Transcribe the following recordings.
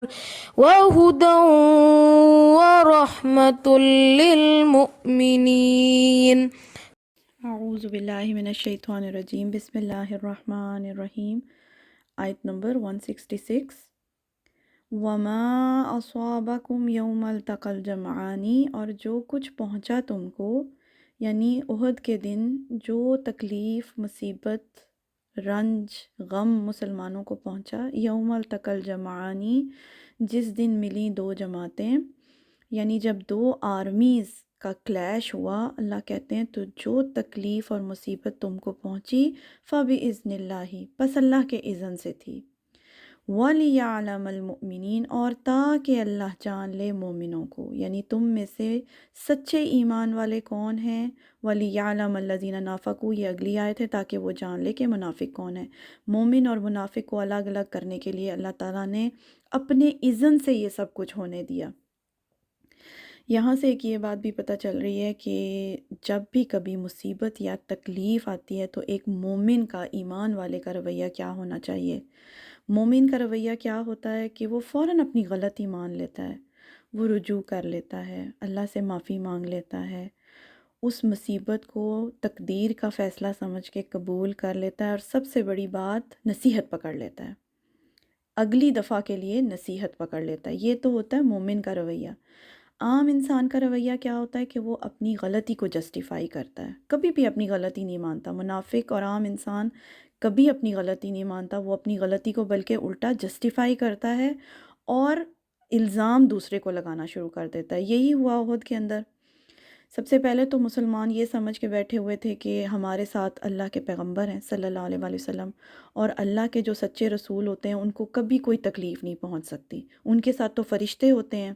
وهدى ورحمة للمؤمنين. اعوذ باللہ من الشیطان الرجیم، بسم اللہ الرحمن الرحیم۔ آیت نمبر 166۔ وما اصابکم یوم التقى الجمعان، اور جو کچھ پہنچا تم کو یعنی احد کے دن جو تکلیف، مصیبت، رنج، غم مسلمانوں کو پہنچا، یوم التقى الجمعان جس دن ملی دو جماعتیں، یعنی جب دو آرمیز کا کلیش ہوا، اللہ کہتے ہیں تو جو تکلیف اور مصیبت تم کو پہنچی فَبِإِذْنِ اللَّهِ، بس اللہ کے اذن سے تھی، وَلِيَعْلَمَ الْمُؤْمِنِينَ، اور تاکہ اللہ جان لے مومنوں کو، یعنی تم میں سے سچے ایمان والے کون ہیں، وَلِيَعْلَمَ الَّذِينَ نَافَقُوا، یہ اگلی آیت ہے، تاکہ وہ جان لے کہ منافق کون ہے۔ مومن اور منافق کو الگ الگ کرنے کے لیے اللہ تعالیٰ نے اپنے اذن سے یہ سب کچھ ہونے دیا۔ یہاں سے ایک یہ بات بھی پتہ چل رہی ہے کہ جب بھی کبھی مصیبت یا تکلیف آتی ہے تو ایک مومن کا، ایمان والے کا رویہ کیا ہونا چاہیے۔ مومن کا رویہ کیا ہوتا ہے کہ وہ فوراً اپنی غلطی مان لیتا ہے، وہ رجوع کر لیتا ہے، اللہ سے معافی مانگ لیتا ہے، اس مصیبت کو تقدیر کا فیصلہ سمجھ کے قبول کر لیتا ہے، اور سب سے بڑی بات نصیحت پکڑ لیتا ہے، اگلی دفعہ کے لیے نصیحت پکڑ لیتا ہے۔ یہ تو ہوتا ہے مومن کا رویہ۔ عام انسان کا رویہ کیا ہوتا ہے کہ وہ اپنی غلطی کو جسٹیفائی کرتا ہے، کبھی بھی اپنی غلطی نہیں مانتا۔ منافق اور عام انسان کبھی اپنی غلطی نہیں مانتا، وہ اپنی غلطی کو بلکہ الٹا جسٹیفائی کرتا ہے اور الزام دوسرے کو لگانا شروع کر دیتا ہے۔ یہی ہوا احد کے اندر۔ سب سے پہلے تو مسلمان یہ سمجھ کے بیٹھے ہوئے تھے کہ ہمارے ساتھ اللہ کے پیغمبر ہیں صلی اللہ علیہ وآلہ وسلم، اور اللہ کے جو سچے رسول ہوتے ہیں ان کو کبھی کوئی تکلیف نہیں پہنچ سکتی، ان کے ساتھ تو فرشتے ہوتے ہیں۔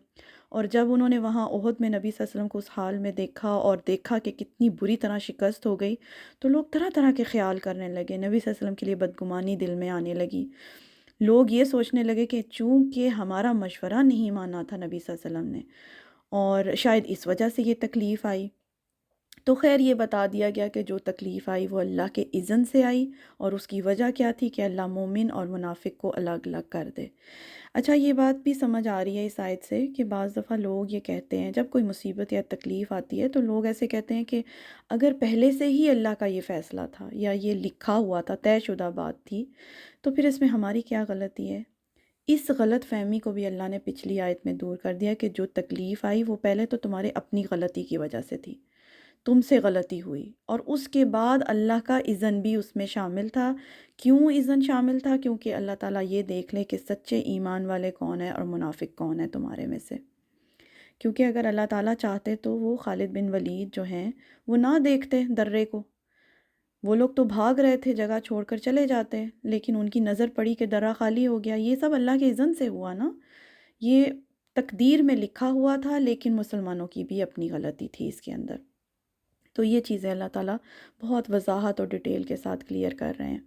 اور جب انہوں نے وہاں احد میں نبی صلی اللہ علیہ وسلم کو اس حال میں دیکھا اور دیکھا کہ کتنی بری طرح شکست ہو گئی، تو لوگ طرح طرح کے خیال کرنے لگے، نبی صلی اللہ علیہ وسلم کے لیے بدگمانی دل میں آنے لگی۔ لوگ یہ سوچنے لگے کہ چونکہ ہمارا مشورہ نہیں مانا تھا نبی صلی اللہ علیہ وسلم نے، اور شاید اس وجہ سے یہ تکلیف آئی۔ تو خیر یہ بتا دیا گیا کہ جو تکلیف آئی وہ اللہ کے اذن سے آئی، اور اس کی وجہ کیا تھی کہ اللہ مومن اور منافق کو الگ الگ کر دے۔ اچھا، یہ بات بھی سمجھ آ رہی ہے اس آیت سے کہ بعض دفعہ لوگ یہ کہتے ہیں جب کوئی مصیبت یا تکلیف آتی ہے تو لوگ ایسے کہتے ہیں کہ اگر پہلے سے ہی اللہ کا یہ فیصلہ تھا یا یہ لکھا ہوا تھا، طے شدہ بات تھی، تو پھر اس میں ہماری کیا غلطی ہے۔ اس غلط فہمی کو بھی اللہ نے پچھلی آیت میں دور کر دیا کہ جو تکلیف آئی وہ پہلے تو تمہارے اپنی غلطی کی وجہ سے تھی، تم سے غلطی ہوئی، اور اس کے بعد اللہ کا اذن بھی اس میں شامل تھا۔ کیوں اذن شامل تھا؟ کیونکہ اللہ تعالیٰ یہ دیکھ لے کہ سچے ایمان والے کون ہیں اور منافق کون ہیں تمہارے میں سے۔ کیونکہ اگر اللہ تعالیٰ چاہتے تو وہ خالد بن ولید جو ہیں وہ نہ دیکھتے درے کو، وہ لوگ تو بھاگ رہے تھے، جگہ چھوڑ کر چلے جاتے، لیکن ان کی نظر پڑی کہ درہ خالی ہو گیا۔ یہ سب اللہ کے اذن سے ہوا نا، یہ تقدیر میں لکھا ہوا تھا، لیکن مسلمانوں کی بھی اپنی غلطی تھی اس کے اندر۔ تو یہ چیزیں اللہ تعالیٰ بہت وضاحت اور ڈیٹیل کے ساتھ کلیئر کر رہے ہیں۔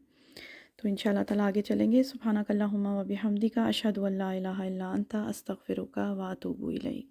تو انشاءاللہ تعالیٰ آگے چلیں گے۔ سبحانک اللہم و بحمدک، اشہد ان لا الہ الا انت، استغفرک و اتوب الیک۔